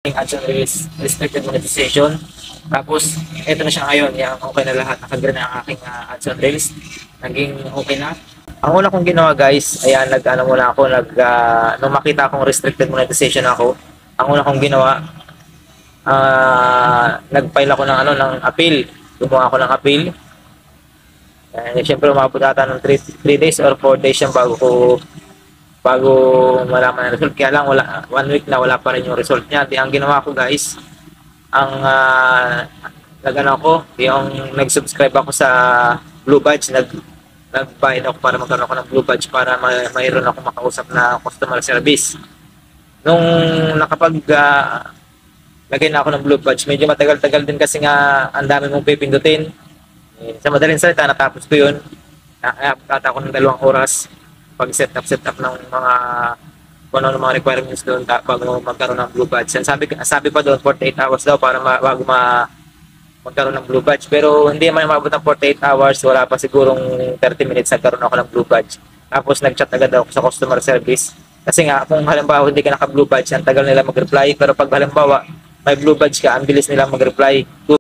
ads and reels, restricted monetization. Tapos, eto na siya ngayon. Yung okay na lahat. Nakagreen na ang aking ads and reels. Naging okay na. Ang una kong ginawa guys, ayan, nag-ano muna ako, nung makita akong restricted monetization ako, ang una kong ginawa, nag-file ako ng, ng appeal. Gumawa ako ng appeal. Siyempre, umabot ata ng 3 days or 4 days yan bago malaman ang result. Kaya lang, 1 week na wala pa rin yung result niya. Di ang ginawa ko guys, ang nagano ko, yung nag-subscribe ako sa Blue Badge, nagbayad ako para magkaroon ako ng Blue Badge para mayroon ako makausap na customer service. Nung lagay na ako ng Blue Badge, medyo matagal-tagal din kasi nga ang dami mong pipindutin. Sa madaling salita, natapos ko yun. Nakakata ako ng 2 oras pag-set up ng mga kung ano ng mga requirements doon bago magkaroon ng Blue Badge. Sabi pa doon 48 hours daw para bago magkaroon ng Blue Badge. Pero hindi man mabot ng 48 hours, wala pa sigurong 30 minutes nagkaroon ako ng Blue Badge. Tapos nag-chat agad ako sa customer service. Kasi nga kung halimbawa hindi ka naka-Blue Badge, ang tagal nila mag-reply. Pero pag halimbawa may Blue Badge ka, ang bilis nila mag-reply.